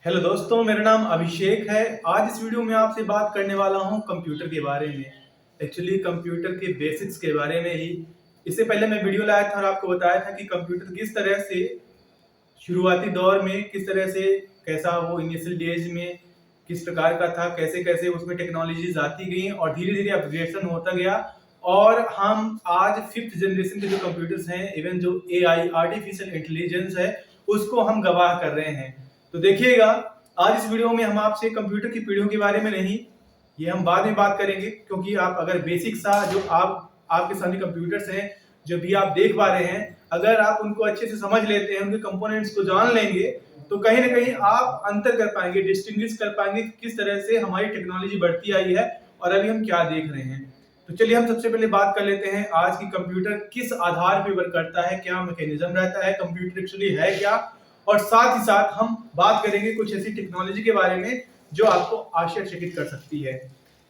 Hello दोस्तों, मेरा नाम अभिषेक है। आज इस वीडियो में आपसे बात करने वाला हूं कंप्यूटर के बारे में। एक्चुअली कंप्यूटर के बेसिक्स के बारे में ही। इससे पहले मैं वीडियो लाया था और आपको बताया था कि कंप्यूटर किस तरह से शुरुआती दौर में किस तरह से कैसा वो इनिशियल डेज में किस प्रकार का था, कैसे कैसे उसमें टेक्नोलॉजीज आती गई और धीरे धीरे अपग्रेडेशन होता गया। और हम आज फिफ्थ जनरेशन के जो कंप्यूटर्स हैं, इवन जो एआई आर्टिफिशियल इंटेलिजेंस है, उसको हम गवाह कर रहे हैं। तो देखिएगा, आज इस वीडियो में हम आपसे कंप्यूटर की पीढ़ियों के बारे में नहीं, ये हम बाद में बात करेंगे, क्योंकि आप अगर बेसिक सा जो आपके सामने कंप्यूटर्स हैं जो भी आप देख पा रहे हैं, अगर आप उनको अच्छे से समझ लेते हैं, उनके कंपोनेंट्स को जान लेंगे, तो कहीं ना कहीं आप अंतर कर पाएंगे, डिस्टिंग्विश कर पाएंगे किस तरह से हमारी टेक्नोलॉजी बढ़ती आई है और अभी हम क्या देख रहे हैं। तो चलिए हम सबसे पहले बात कर लेते हैं आज की कंप्यूटर किस आधार पर वर्क करता है, क्या मैकेनिज्म रहता है, कंप्यूटर एक्चुअली है क्या, और साथ ही साथ हम बात करेंगे कुछ ऐसी टेक्नोलॉजी के बारे में जो आपको आश्चर्यचकित कर सकती है।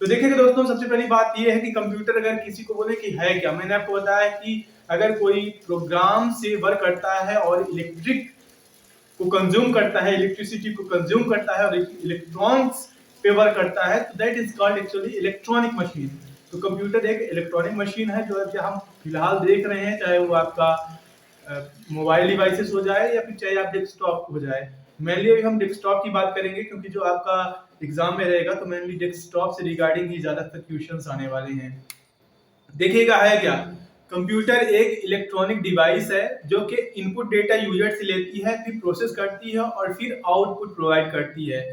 तो देखिएगा दोस्तों, सबसे पहली बात यह है कि कंप्यूटर अगर किसी को बोले कि है क्या, मैंने आपको बताया कि अगर कोई प्रोग्राम से वर्क करता है और इलेक्ट्रिक को कंज्यूम करता है, इलेक्ट्रिसिटी को कंज्यूम करता है और इलेक्ट्रॉन्स पे वर्क करता है, तो that is called actually electronic machine. तो कंप्यूटर एक इलेक्ट्रॉनिक मशीन है जो हम फिलहाल देख रहे हैं, चाहे वो आपका मोबाइल डिवाइसेस हो जाए या फिर चाहे आप डेस्कटॉप हो जाए। मेनली अभी हम डेस्कटॉप की बात करेंगे, क्योंकि जो आपका एग्जाम में रहेगा तो मेनली डेस्कटॉप से रिगार्डिंग ही ज्यादातर क्वेश्चंस आने वाले हैं। देखिएगा, है क्या, कंप्यूटर एक इलेक्ट्रॉनिक डिवाइस है जो कि इनपुट डेटा यूजर से लेती है, फिर प्रोसेस करती है और फिर आउटपुट प्रोवाइड करती है।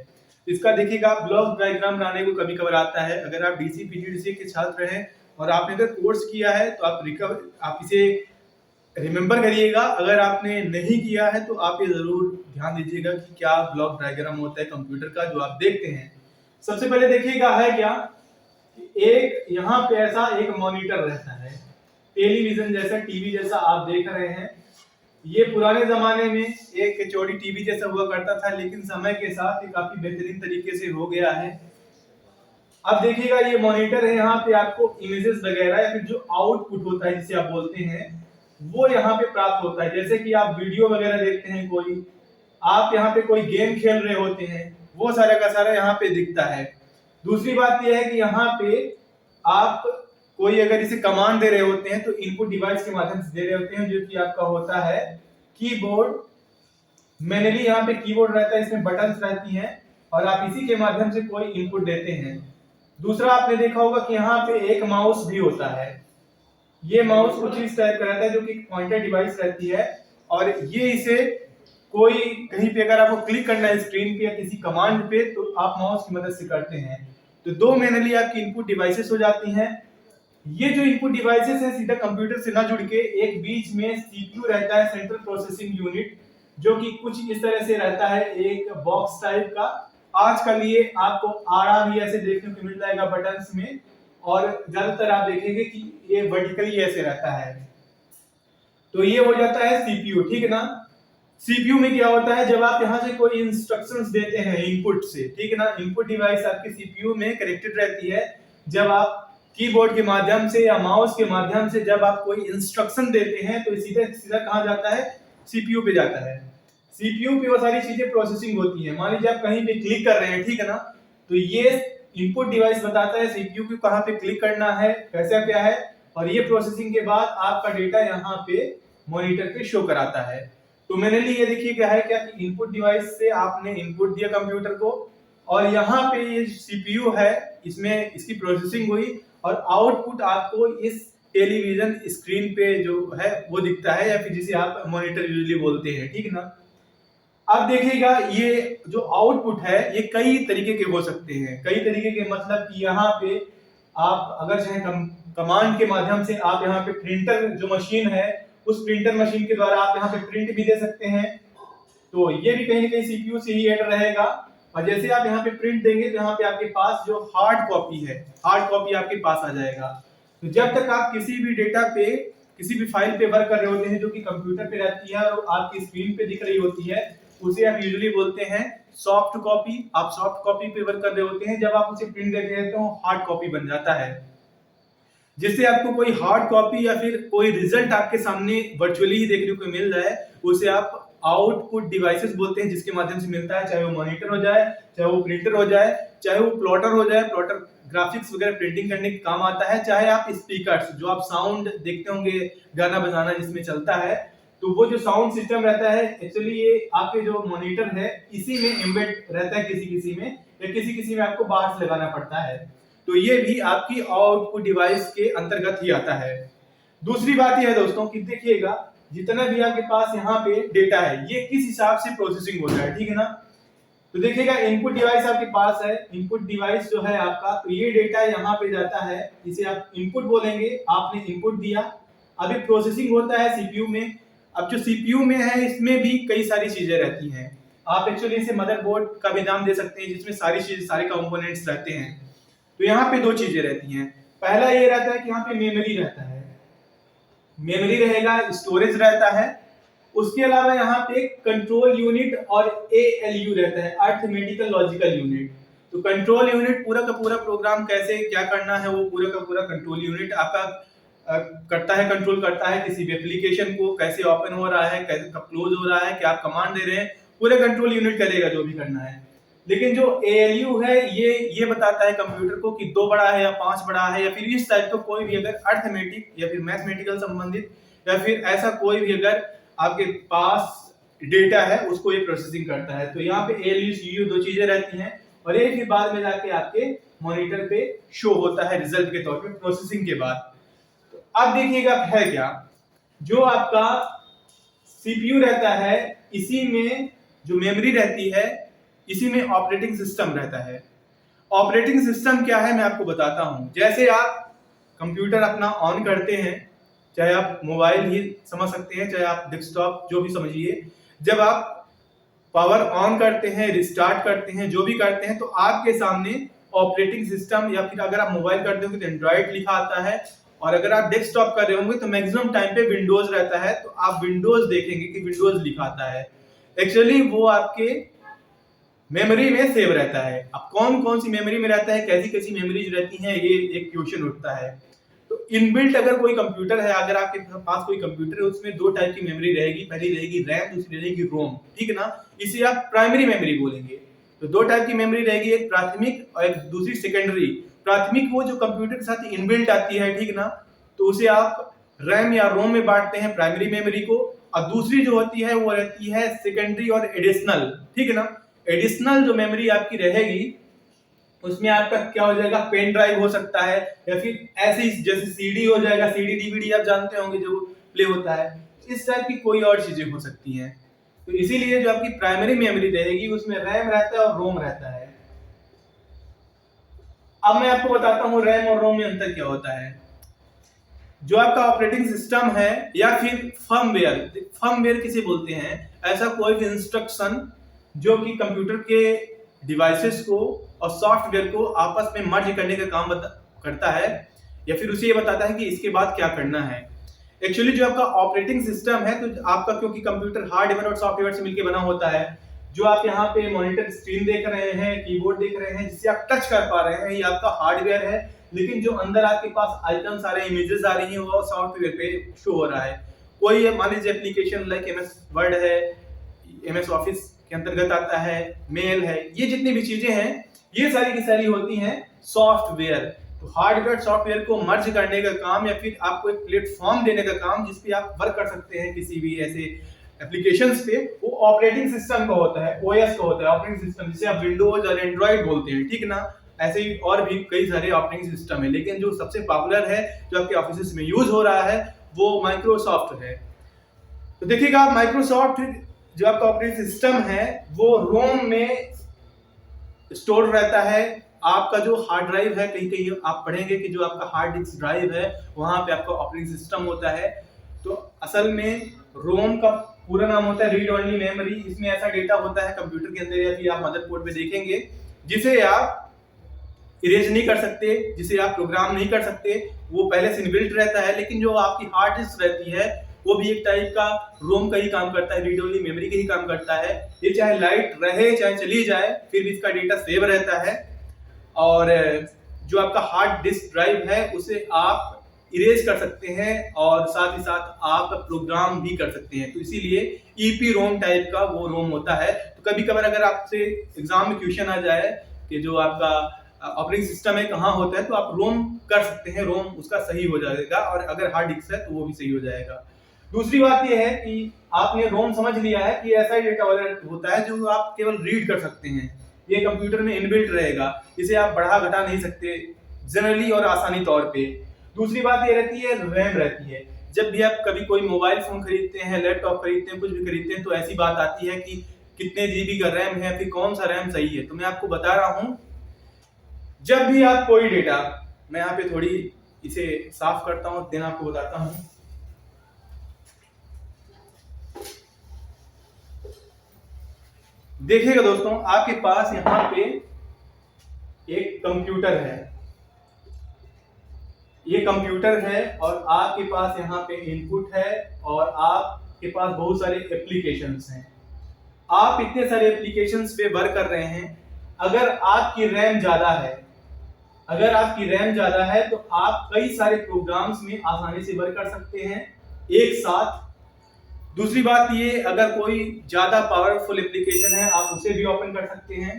इसका देखिएगा, ब्लॉक डायग्राम बनाने को कभी कभार आता है। अगर आप डीसी पीजीडीसी के छात्र हैं और आपने अगर कोर्स किया है तो आप इसे रिमेंबर करिएगा। अगर आपने नहीं किया है तो आप ये जरूर ध्यान दीजिएगा कि क्या ब्लॉक डायग्राम होता है कंप्यूटर का जो आप देखते हैं। सबसे पहले देखिएगा, है क्या, एक यहाँ पे ऐसा एक मॉनिटर रहता है, टेलीविजन जैसा, टीवी जैसा आप देख रहे हैं। ये पुराने जमाने में एक चौड़ी टीवी जैसा हुआ करता था, लेकिन समय के साथ ये काफी बेहतरीन तरीके से हो गया है। अब देखिएगा, ये मॉनिटर है, यहाँ पे आपको इमेजेस वगैरह या फिर जो आउटपुट होता है जिसे आप बोलते हैं, वो यहाँ पे प्राप्त होता है। जैसे कि आप वीडियो वगैरह देखते हैं, कोई आप यहाँ पे कोई गेम खेल रहे होते हैं, वो सारा का सारा यहाँ पे दिखता है। दूसरी बात यह है कि यहाँ पे आप कोई अगर इसे कमांड दे रहे होते हैं तो इनपुट डिवाइस के माध्यम से दे रहे होते हैं, जो कि आपका होता है कीबोर्ड। मैनुअली यहाँ पे कीबोर्ड रहता है, इसमें बटन्स रहती हैं और आप इसी के माध्यम से कोई इनपुट देते हैं। दूसरा, आपने देखा होगा कि यहाँ पे एक माउस भी होता है। ये माउस कुछ इस टाइप का रहता है जो कि पॉइंटर डिवाइस रहती है, और ये इसे कोई कहीं पे अगर आपको क्लिक करना है स्क्रीन पे या किसी कमांड पे, तो आप माउस की मदद से करते हैं। तो दो मेनली आपकी इनपुट डिवाइसेस हो जाती हैं। ये जो इनपुट डिवाइसेस है सीधा कंप्यूटर से ना जुड़ के एक बीच में सीपीयू रहता है, सेंट्रल प्रोसेसिंग यूनिट, जो कि कुछ इस तरह से रहता है, एक बॉक्स टाइप का। आजकल ये आपको आरा भी ऐसे देखने को मिल जाएगा बटन्स में, और ज्यादातर आप देखेंगे कि ये वर्टिकली ऐसे रहता है। तो ये हो जाता है सीपीयू, ठीक है ना। सीपीयू में क्या होता है, जब आप यहाँ से कोई इंस्ट्रक्शंस देते हैं इनपुट से, ठीक है ना, इनपुट डिवाइस आपके सीपीयू में कनेक्टेड रहती है। जब आप कीबोर्ड के माध्यम से या माउस के माध्यम से जब आप कोई इंस्ट्रक्शन देते हैं तो सीधे सीधा कहाँ जाता है, सीपीयू पे जाता है। सीपीयू पे वो सारी चीजें प्रोसेसिंग होती है। मान लीजिए आप कहीं पे क्लिक कर रहे हैं, ठीक है ना, तो ये इनपुट डिवाइस बताता है सीपीयू को कहाँ पे क्लिक करना है, कैसा क्या है, और ये प्रोसेसिंग के बाद आपका डेटा यहाँ पे मॉनिटर पे शो कराता है। तो मैंने ये देखिए क्या है, क्या कि इनपुट डिवाइस से आपने इनपुट दिया कंप्यूटर को, और यहाँ पे ये सीपीयू है, इसमें इसकी प्रोसेसिंग हुई और आउटपुट आपको इस टेलीविजन स्क्रीन पे जो है वो दिखता है, या फिर जिसे आप मॉनिटर यूजुअली बोलते हैं, ठीक है ना। अब देखिएगा, ये जो आउटपुट है ये कई तरीके के हो सकते हैं। कई तरीके के मतलब कि यहाँ पे आप अगर चाहे कमांड के माध्यम से आप यहाँ पे प्रिंटर जो मशीन है, उस प्रिंटर मशीन के द्वारा आप यहाँ पे प्रिंट भी दे सकते हैं। तो ये भी कहीं ना कहीं सीपीयू से ही ऐड रहेगा। और जैसे आप यहाँ पे प्रिंट देंगे तो यहाँ पे आपके पास जो हार्ड कॉपी है, हार्ड कॉपी आपके पास आ जाएगा। तो जब तक आप किसी भी डेटा पे, किसी भी फाइल पे वर्क कर रहे होते हैं जो कि कंप्यूटर पे रहती है और आपकी स्क्रीन पे दिख रही होती है, उसे आप यूजुअली बोलते हैं सॉफ्ट कॉपी। आप सॉफ्ट कॉपी पे वर्क कर रहे होते हैं, जब आप उसे प्रिंट देते हैं तो हार्ड कॉपी बन जाता है। जिससे आपको कोई हार्ड कॉपी या फिर कोई रिजल्ट आपके सामने वर्चुअली ही देखने को मिल जाए, उसे आप आउटपुट डिवाइसेस बोलते हैं जिसके माध्यम से मिलता है, चाहे वो मॉनिटर हो जाए, चाहे वो प्रिंटर हो जाए, चाहे वो प्लॉटर हो जाए, प्लॉटर ग्राफिक्स वगैरह प्रिंटिंग करने के काम आता है, चाहे आप स्पीकर्स जो आप साउंड देखते होंगे गाना बजाना जिसमें चलता है, तो वो जो साउंड सिस्टम रहता है एक्चुअली ये आपके जो मॉनिटर है इसी में एम्बेड रहता है, किसी किसी में या किसी किसी में आपको बाहर से लगाना पड़ता है। तो ये भी आपकी आउटपुट डिवाइस के अंतर्गत ही आता है। दूसरी बात यह है दोस्तों कि देखिएगा जितना भी आपके पास यहाँ पे डेटा है ये किस हिसाब से प्रोसेसिंग होता है, ठीक है ना। तो देखिएगा इनपुट डिवाइस आपके पास है, इनपुट डिवाइस जो है आपका, तो ये डेटा यहाँ पे जाता है, इसे आप इनपुट बोलेंगे, आपने इनपुट दिया, अभी प्रोसेसिंग होता है सीपीयू में। अब जो सीपीयू में है इसमें भी कई सारी चीजें रहती हैं, आप एक्चुअली इसे मदरबोर्ड का भी नाम दे सकते हैं जिसमें सारी चीज सारे कंपोनेंट्स रहते हैं। तो यहाँ पे दो चीजें रहती हैं, पहला ये रहता है कि यहाँ पे मेमोरी रहता है, मेमोरी रहेगा, स्टोरेज रहता है, उसके अलावा यहाँ पे कंट्रोल यूनिट और एएलयू रहता है, अरिथमेटिकल लॉजिकल यूनिट। तो कंट्रोल यूनिट पूरा का पूरा प्रोग्राम कैसे क्या करना है वो पूरा का पूरा कंट्रोल यूनिट आपका करता है, कंट्रोल करता है किसी भी एप्लीकेशन को कैसे ओपन हो रहा है, कैसे कब क्लोज हो रहा है, क्या आप कमांड दे रहे हैं, पूरे कंट्रोल यूनिट करेगा जो भी करना है। लेकिन जो एएलयू है ये बताता है कंप्यूटर को कि 2 बड़ा है या 5 बड़ा है, या फिर इस टाइप का कोई भी अगर अरिथमेटिक या फिर मैथमेटिकल संबंधित या फिर ऐसा कोई भी अगर आपके पास डेटा है उसको ये प्रोसेसिंग करता है। तो यहाँ पे एएलयू सीयू दो चीजें रहती हैं और ये फिर बाद में जाके आपके मॉनिटर पे शो होता है रिजल्ट के तौर पे प्रोसेसिंग के बाद। तो अब देखिएगा है क्या, जो आपका सीपीयू रहता है इसी में जो मेमोरी रहती है इसी में ऑपरेटिंग सिस्टम रहता है। ऑपरेटिंग सिस्टम क्या है मैं आपको बताता हूं। जैसे आप कंप्यूटर अपना ऑन करते हैं, चाहे आप मोबाइल ही समझ सकते हैं चाहे आप डेस्कटॉप जो भी समझिए, जब आप पावर ऑन करते हैं, रिस्टार्ट करते हैं, जो भी करते हैं, तो आपके सामने ऑपरेटिंग सिस्टम या फिर अगर आप मोबाइल करते होंगे तो एंड्रॉइड लिखा आता है, और अगर आप डेस्कटॉप कर रहे होंगे तो मैक्सिमम टाइम पे विंडोज रहता है, तो आप विंडोज देखेंगे कि विंडोज लिखा आता है। एक्चुअली वो आपके मेमोरी में सेव रहता है। अब कौन कौन सी मेमोरी में रहता है, कैसी कैसी मेमोरीज रहती हैं, ये एक क्वेश्चन उठता है। तो इनबिल्ट अगर कोई कंप्यूटर है, अगर आपके पास कोई कंप्यूटर है उसमें 2 टाइप की मेमोरी रहेगी, पहली रहेगी रैम, दूसरी रहेगी रोम, ठीक है ना। इसे आप प्राइमरी मेमोरी बोलेंगे। तो 2 टाइप की मेमोरी रहेगी, एक प्राथमिक और एक दूसरी सेकेंडरी। प्राथमिक वो जो कंप्यूटर के साथ इनबिल्ट आती है, ठीक ना, तो उसे आप रैम या रोम में बांटते हैं प्राइमरी मेमोरी को, और दूसरी जो होती है वो रहती है सेकेंडरी और एडिशनल, ठीक है ना। एडिशनल जो मेमोरी आपकी रहेगी उसमें आपका क्या हो जाएगा, पेन ड्राइव हो सकता है, या फिर ऐसे ही जैसे सीडी हो जाएगा, सीडी डीवीडी आप जानते होंगे जो प्ले होता है, इस टाइप की कोई और चीजें हो सकती हैं। तो इसीलिए जो आपकी प्राइमरी मेमोरी रहेगी उसमें रैम रहता है और रोम रहता है। अब मैं आपको बताता हूँ रैम और रोम में अंतर क्या होता है। जो आपका ऑपरेटिंग सिस्टम है या फिर फर्मवेयर किसे बोलते हैं, ऐसा कोई भी इंस्ट्रक्शन जो कि कंप्यूटर के डिवाइसेस को और सॉफ्टवेयर को आपस में मर्ज करने का काम करता है, या फिर उसे ये बताता है कि इसके बाद क्या करना है। एक्चुअली जो आपका ऑपरेटिंग सिस्टम है, तो आपका क्योंकि कंप्यूटर हार्डवेयर और सॉफ्टवेयर से मिलकर बना होता है, जो आप यहाँ पे मॉनिटर स्क्रीन देख रहे हैं, कीबोर्ड देख रहे हैं, जिसे आप टच कर पा रहे हैं, ये आपका हार्डवेयर है। लेकिन जो अंदर आपके पास आइकन सारे इमेजेस आ रही हैं वो सॉफ्टवेयर पे शो हो रहा है। कोई मान लीजिए एप्लीकेशन लाइक एमएस वर्ड है, एमएस ऑफिस के अंतर्गत आता है, मेल है, ये जितनी भी चीजें हैं ये सारी की सारी होती हैं सॉफ्टवेयर। तो हार्डवेयर सॉफ्टवेयर को मर्ज करने का काम या फिर आपको एक प्लेटफॉर्म देने का काम जिसपे आप वर्क कर सकते हैं किसी भी ऐसे एप्लीकेशंस पे, वो ऑपरेटिंग सिस्टम का होता है, ओएस का होता है ऑपरेटिंग सिस्टम, जिसे आप विंडोज और एंड्रॉइड बोलते हैं, ठीक ना। ऐसे ही और भी कई सारे ऑपरेटिंग सिस्टम है, लेकिन जो सबसे पॉपुलर है जो आपके ऑफिस में यूज हो रहा है वो माइक्रोसॉफ्ट है। तो देखिएगा माइक्रोसॉफ्ट जो आपका ऑपरेटिंग सिस्टम है वो रोम में स्टोर रहता है। आपका जो हार्ड ड्राइव है, कहीं कहीं आप पढ़ेंगे कि जो आपका हार्ड डिस्क ड्राइव है वहां पे आपका ऑपरेटिंग सिस्टम होता है। तो असल में रोम का पूरा नाम होता है रीड ओनली मेमोरी। इसमें ऐसा डेटा होता है कंप्यूटर के अंदर या फिर आप मदरबोर्ड में देखेंगे जिसे आप इरेज नहीं कर सकते, जिसे आप प्रोग्राम नहीं कर सकते, वो पहले से इनबिल्ट रहता है। लेकिन जो आपकी हार्ड डिस्क रहती है वो भी एक टाइप का रोम का ही काम करता है, रीड ओनली मेमोरी का ही काम करता है। ये चाहे लाइट रहे चाहे चली जाए फिर भी इसका डेटा सेव रहता है। और जो आपका हार्ड डिस्क ड्राइव है उसे आप इरेज कर सकते हैं और साथ ही साथ आप प्रोग्राम भी कर सकते हैं। तो इसीलिए ईपी रोम टाइप का वो रोम होता है। तो कभी कभार अगर आपसे एग्जाम में क्वेश्चन आ जाए कि जो आपका ऑपरेटिंग सिस्टम है कहाँ होता है, तो आप रोम कर सकते हैं, रोम उसका सही हो जाएगा, और अगर हार्ड डिस्क है तो वो भी सही हो जाएगा। दूसरी बात ये है कि आपने रोम समझ लिया है कि ऐसा ही डेटा होता है जो आप केवल रीड कर सकते हैं, ये कंप्यूटर में इनबिल्ट रहेगा, इसे आप बढ़ा घटा नहीं सकते जनरली और आसानी तौर पे। दूसरी बात ये रहती है रैम रहती है। जब भी आप कभी कोई मोबाइल फोन खरीदते हैं, लैपटॉप खरीदते हैं, कुछ भी खरीदते हैं, तो ऐसी बात आती है कि कितने जीबी का रैम है, फिर कौन सा रैम सही है। तो मैं आपको बता रहा हूं, जब भी आप कोई डेटा, मैं यहाँ पे थोड़ी इसे साफ करता हूं, देन आपको बताता हूं। देखिएगा दोस्तों, आपके पास यहाँ पे एक कंप्यूटर है, ये कंप्यूटर है, और आपके पास यहाँ पे इनपुट है, और आपके पास बहुत सारे एप्लीकेशंस हैं। आप इतने सारे एप्लीकेशंस पे वर्क कर रहे हैं। अगर आपकी रैम ज्यादा है, अगर आपकी रैम ज्यादा है तो आप कई सारे प्रोग्राम्स में आसानी से वर्क कर सकते हैं एक साथ। दूसरी बात ये, अगर कोई ज्यादा पावरफुल एप्लीकेशन है आप उसे भी ओपन कर सकते हैं।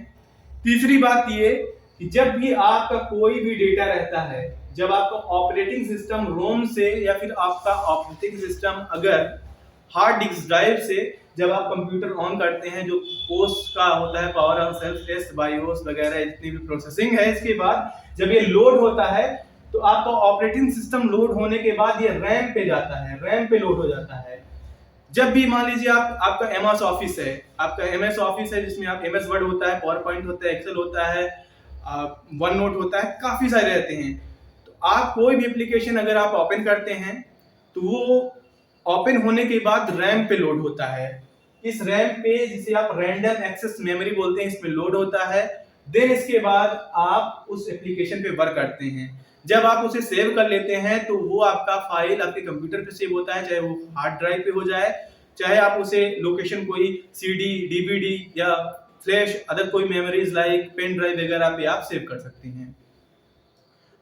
तीसरी बात ये कि जब भी आपका कोई भी डेटा रहता है, जब आपका ऑपरेटिंग सिस्टम रोम से या फिर आपका ऑपरेटिंग सिस्टम अगर हार्ड डिस्क ड्राइव से जब आप कंप्यूटर ऑन करते हैं, जो पोस्ट का होता है power on self test, BIOS वगैरह जितनी भी प्रोसेसिंग है, इसके बाद जब ये लोड होता है तो आपका ऑपरेटिंग सिस्टम लोड होने के बाद ये रैम पे जाता है, रैम पे लोड हो जाता है। जब भी मान लीजिए आपका एमएस ऑफिस है, आपका एमएस ऑफिस है जिसमें आप एमएस वर्ड होता है, पावर पॉइंट होता है, एक्सेल होता है, वन नोट होता है, काफी सारे रहते हैं। तो आप कोई भी एप्लीकेशन अगर आप ओपन करते हैं तो वो ओपन होने के बाद रैम पे लोड होता है। इस रैम पे, जिसे आप रैंडम एक्सेस मेमोरी बोलते हैं, इसमें लोड होता है। देन इसके बाद आप उस एप्लीकेशन पे वर्क करते हैं। जब आप उसे सेव कर लेते हैं तो वो आपका फाइल आपके कंप्यूटर पे सेव होता है, चाहे वो हार्ड ड्राइव पे हो जाए, चाहे आप उसे लोकेशन कोई सीडी, डीवीडी या फ्लैश, अदर कोई मेमोरीज लाइक पेन ड्राइव वगैरह पे आप सेव कर सकते हैं।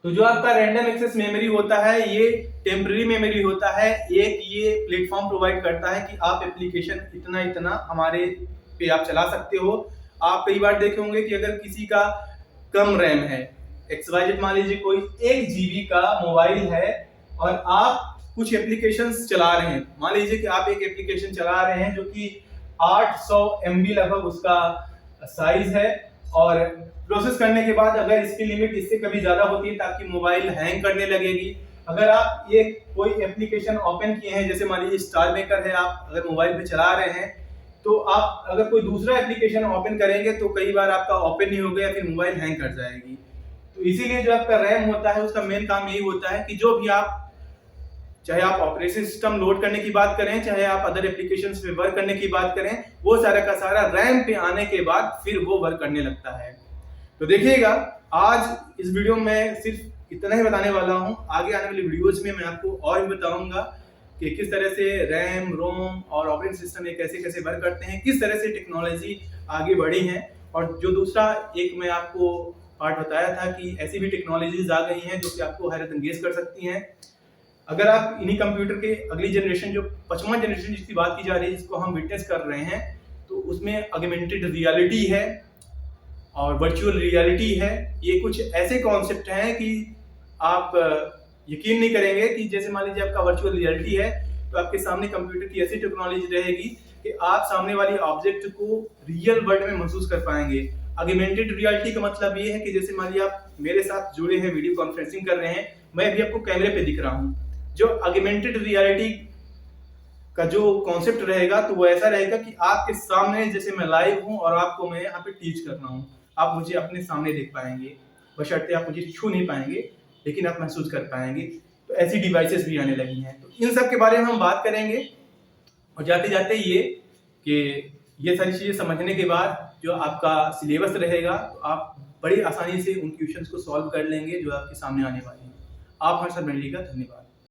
तो जो आपका रैंडम एक्सेस मेमोरी होता है ये टेम्पररी मेमोरी होता है। एक ये प्लेटफॉर्म प्रोवाइड करता है कि आप एप्लीकेशन इतना इतना हमारे पे आप चला सकते हो। आप कई बार देखे होंगे कि अगर किसी का कम रैम है, XYZ मान लीजिए कोई 1 GB का मोबाइल है और आप कुछ एप्लीकेशंस चला रहे हैं, मान लीजिए कि आप एक एप्लीकेशन चला रहे हैं जो कि 800 MB लगभग उसका साइज है, और प्रोसेस करने के बाद अगर इसकी लिमिट इससे कभी ज्यादा होती है तो आपकी मोबाइल हैंग करने लगेगी। अगर आप ये कोई एप्लीकेशन ओपन किए हैं, जैसे मान लीजिए स्टार मेकर है, आप अगर मोबाइल पे चला रहे हैं तो आप अगर कोई दूसरा एप्लीकेशन ओपन करेंगे तो कई बार आपका ओपन नहीं होगा या फिर मोबाइल हैंग कर जाएगी। तो इसीलिए जो आपका रैम होता है उसका मेन काम यही होता है कि जो भी आप, चाहे आप ऑपरेटिंग सिस्टम लोड करने की बात करें, चाहे आप अदर एप्लीकेशंस पे वर्क करने की बात करें, वो सारा का सारा रैम पे आने के बाद फिर वो वर्क करने लगता है। तो देखिएगा, आज इस वीडियो में सिर्फ इतना ही बताने वाला हूं। आगे आने वाली वीडियोज में मैं आपको और भी बताऊंगा कि किस तरह से रैम, रोम और ऑपरेटिंग सिस्टम ये कैसे कैसे वर्क करते हैं, किस तरह से टेक्नोलॉजी आगे बढ़ी है। और जो दूसरा एक मैं आपको पार्ट बताया था कि ऐसी भी टेक्नोलॉजीज आ गई हैं जो कि आपको हैरत अंगेज कर सकती हैं। अगर आप इन्हीं कंप्यूटर के अगली जनरेशन, जो 5वां जनरेशन जिसकी बात की जा रही है, जिसको हम विटनेस कर रहे हैं, तो उसमें ऑगमेंटेड रियलिटी है और वर्चुअल रियलिटी है। ये कुछ ऐसे कॉन्सेप्ट हैं कि आप यकीन नहीं करेंगे कि जैसे मान लीजिए आपका वर्चुअल रियलिटी है तो आपके सामने कंप्यूटर की ऐसी टेक्नोलॉजी रहेगी कि आप सामने वाली ऑब्जेक्ट को रियल वर्ल्ड में महसूस कर पाएंगे। ऑगमेंटेड रियलिटी का मतलब ये है कि जैसे मान लीजिए आप मेरे साथ जुड़े हैं, वीडियो कॉन्फ्रेंसिंग कर रहे हैं, मैं भी आपको कैमरे पे दिख रहा हूँ। जो ऑगमेंटेड रियलिटी का जो कॉन्सेप्ट रहेगा तो वो ऐसा रहेगा कि आपके सामने जैसे मैं लाइव हूँ और आपको मैं यहाँ पे टीच कर रहा हूँ, आप मुझे अपने सामने देख पाएंगे, बशर्ते आप मुझे छू नहीं पाएंगे लेकिन आप महसूस कर पाएंगे। तो ऐसी डिवाइसेस भी आने लगी हैं। तो इन सब के बारे में हम बात करेंगे। और जाते जाते ये कि ये सारी चीजें समझने के बाद जो आपका सिलेबस रहेगा तो आप बड़ी आसानी से उन क्वेश्चंस को सॉल्व कर लेंगे जो आपके सामने आने वाले हैं। आप हमारे साथ बनिएगा। धन्यवाद।